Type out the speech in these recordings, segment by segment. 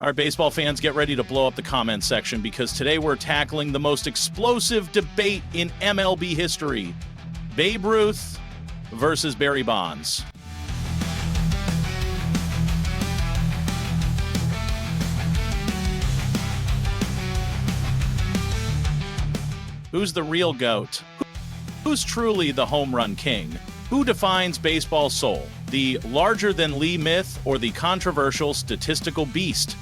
All right, baseball fans, get ready to blow up the comment section because today we're tackling the most explosive debate in MLB history. Babe Ruth versus Barry Bonds. Who's the real GOAT? Who's truly the home run king? Who defines baseball's soul? The larger-than-Lee myth or the controversial statistical beast?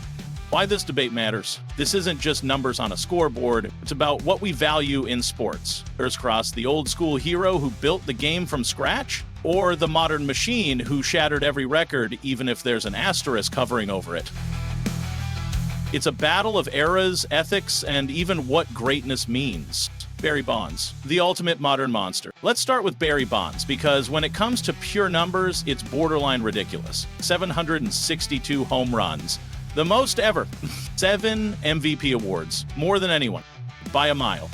Why this debate matters. This isn't just numbers on a scoreboard. It's about what we value in sports. Crisscross, the old-school hero who built the game from scratch? Or the modern machine who shattered every record, even if there's an asterisk covering over it? It's a battle of eras, ethics, and even what greatness means. Barry Bonds, the ultimate modern monster. Let's start with Barry Bonds, because when it comes to pure numbers, it's borderline ridiculous. 762 home runs. The most ever. 7 MVP awards. More than anyone. By a mile.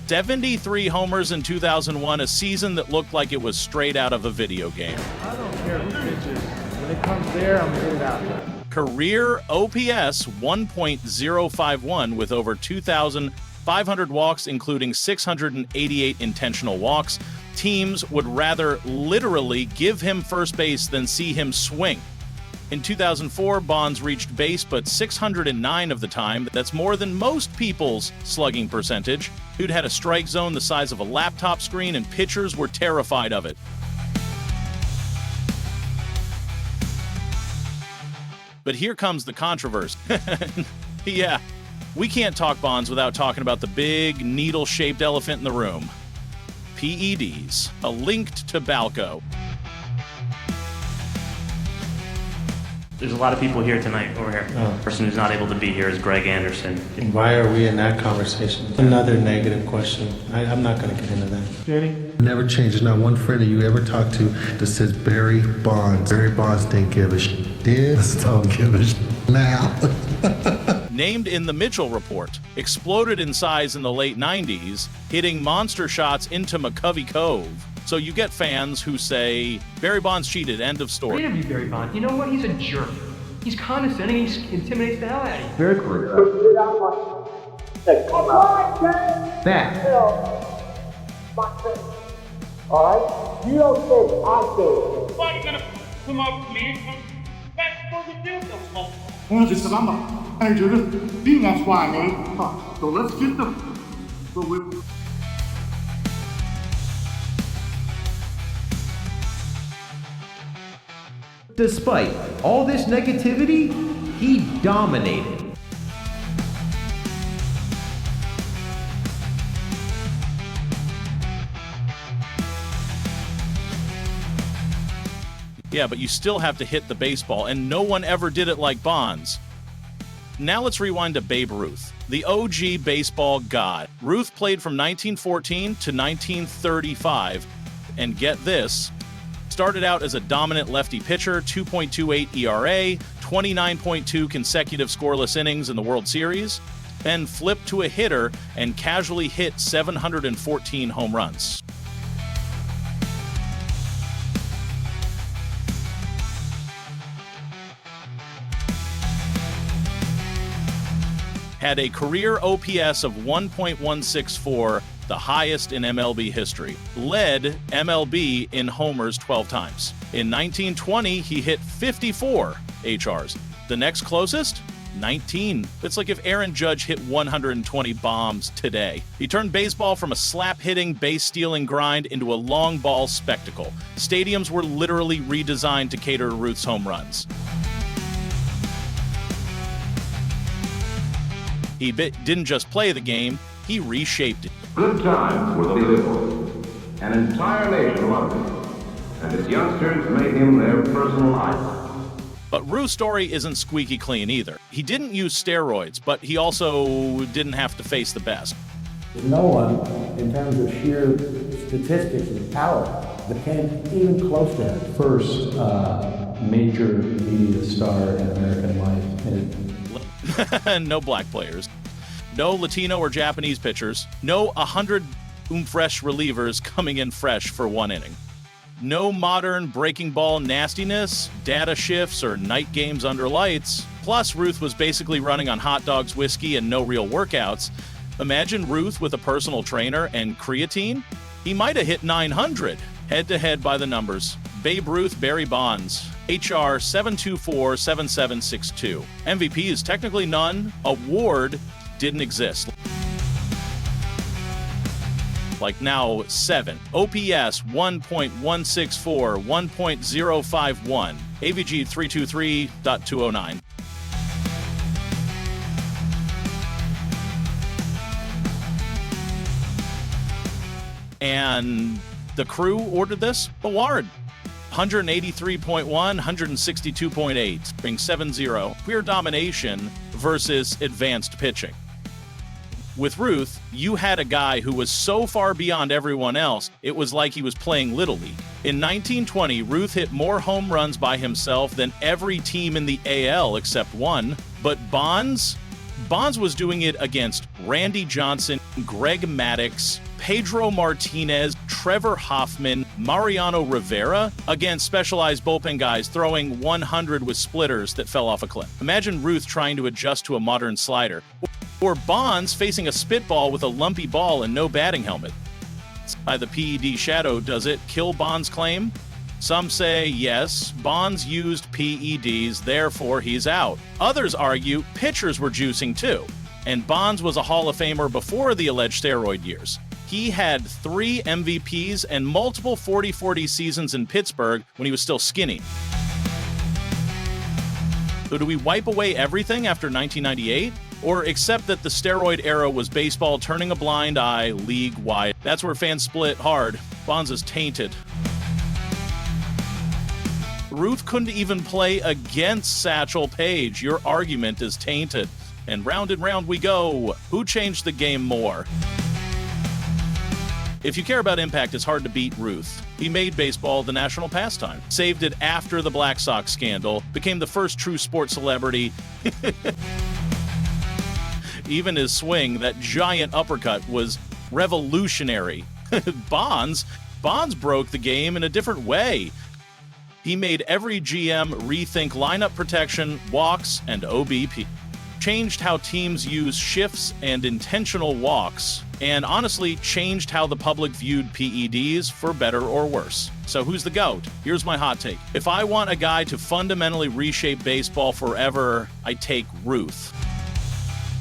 73 homers in 2001, a season that looked like it was straight out of a video game. I don't care who pitches. When it comes there, I'm going to get out. Career OPS 1.051 with over 2,500 walks, including 688 intentional walks. Teams would rather literally give him first base than see him swing. In 2004, Bonds reached base but 609 of the time. That's more than most people's slugging percentage. Dude had a strike zone the size of a laptop screen, and pitchers were terrified of it. But here comes the controversy. Yeah, we can't talk Bonds without talking about the big, needle-shaped elephant in the room. PEDs, a linked tobacco. There's a lot of people here tonight, over here. The person who's not able to be here is Greg Anderson. Why are we in that conversation? Another negative question. I'm not going to get into that. Jenny? Never changed. There's not one friend that you ever talked to that says Barry Bonds. Barry Bonds didn't give a shit. Don't give a shit now. Named in the Mitchell Report, exploded in size in the late 90s, hitting monster shots into McCovey Cove. So you get fans who say, Barry Bonds cheated, end of story. Interview Barry Bonds. You know what? He's a jerk. He's condescending. He intimidates the hell out of you. Very correct. Back. Alright? You don't say, I say. Why are you gonna come up with me? That's supposed to do something. Well, because I'm a manager of this team, that's why, man. So let's get them. So we. Despite all this negativity, he dominated. Yeah, but you still have to hit the baseball, and no one ever did it like Bonds. Now let's rewind to Babe Ruth, the OG baseball god. Ruth played from 1914 to 1935, and get this, started out as a dominant lefty pitcher, 2.28 ERA, 29.2 consecutive scoreless innings in the World Series, then flipped to a hitter and casually hit 714 home runs. Had a career OPS of 1.164, the highest in MLB history. Led MLB in homers 12 times. In 1920, he hit 54 HRs. The next closest? 19. It's like if Aaron Judge hit 120 bombs today. He turned baseball from a slap-hitting, base-stealing grind into a long ball spectacle. Stadiums were literally redesigned to cater to Ruth's home runs. He didn't just play the game, he reshaped it. Good times were Billy. An entire nation loved him, and his youngsters made him their personal idol. But Ruth's story isn't squeaky clean either. He didn't use steroids, but he also didn't have to face the best. No one, in terms of sheer statistics and power, that came even close to him. First major media star in American life. No black players. No Latino or Japanese pitchers. No 100 fresh relievers coming in fresh for one inning. No modern breaking ball nastiness, data shifts, or night games under lights. Plus, Ruth was basically running on hot dogs, whiskey, and no real workouts. Imagine Ruth with a personal trainer and creatine? He might have hit 900. Head-to-head by the numbers. Babe Ruth, Barry Bonds. HR 7247762. MVP is technically none. Award didn't exist. Like now 7. OPS 1.164, 1.051. AVG 323.209. And the crew ordered this award. 183.1, 162.8, being 7-0. Pure domination versus advanced pitching. With Ruth, you had a guy who was so far beyond everyone else, it was like he was playing Little League. In 1920, Ruth hit more home runs by himself than every team in the AL except one. But Bonds was doing it against Randy Johnson, Greg Maddux, Pedro Martinez, Trevor Hoffman, Mariano Rivera, against specialized bullpen guys throwing 100 with splitters that fell off a cliff. Imagine Ruth trying to adjust to a modern slider. Or Bonds facing a spitball with a lumpy ball and no batting helmet. By the PED shadow, does it kill Bonds' claim? Some say yes, Bonds used PEDs, therefore he's out. Others argue pitchers were juicing too, and Bonds was a Hall of Famer before the alleged steroid years. He had 3 MVPs and multiple 40-40 seasons in Pittsburgh when he was still skinny. So do we wipe away everything after 1998? Or accept that the steroid era was baseball turning a blind eye league-wide? That's where fans split hard. Bonds is tainted. Ruth couldn't even play against Satchel Paige. Your argument is tainted. And round we go. Who changed the game more? If you care about impact, it's hard to beat Ruth. He made baseball the national pastime, saved it after the Black Sox scandal, became the first true sports celebrity. Even his swing, that giant uppercut, was revolutionary. Bonds broke the game in a different way. He made every GM rethink lineup protection, walks, and OBP. Changed how teams use shifts and intentional walks, and honestly changed how the public viewed PEDs for better or worse. So who's the GOAT? Here's my hot take. If I want a guy to fundamentally reshape baseball forever, I take Ruth.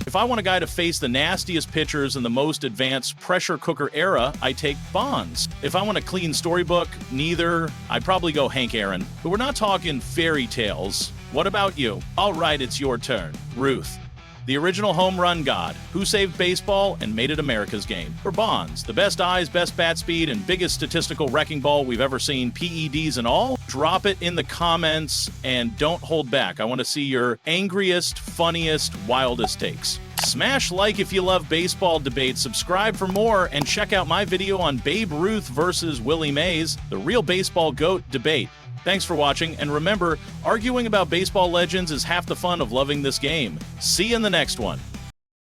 If I want a guy to face the nastiest pitchers in the most advanced pressure cooker era, I take Bonds. If I want a clean storybook, neither. I'd probably go Hank Aaron. But we're not talking fairy tales. What about you? All right, it's your turn. Ruth, the original home run god, who saved baseball and made it America's game. For Bonds, the best eyes, best bat speed, and biggest statistical wrecking ball we've ever seen, PEDs and all. Drop it in the comments and don't hold back. I want to see your angriest, funniest, wildest takes. Smash like if you love baseball debates, subscribe for more, and check out my video on Babe Ruth versus Willie Mays, the real baseball GOAT debate. Thanks for watching, and remember, arguing about baseball legends is half the fun of loving this game. See you in the next one.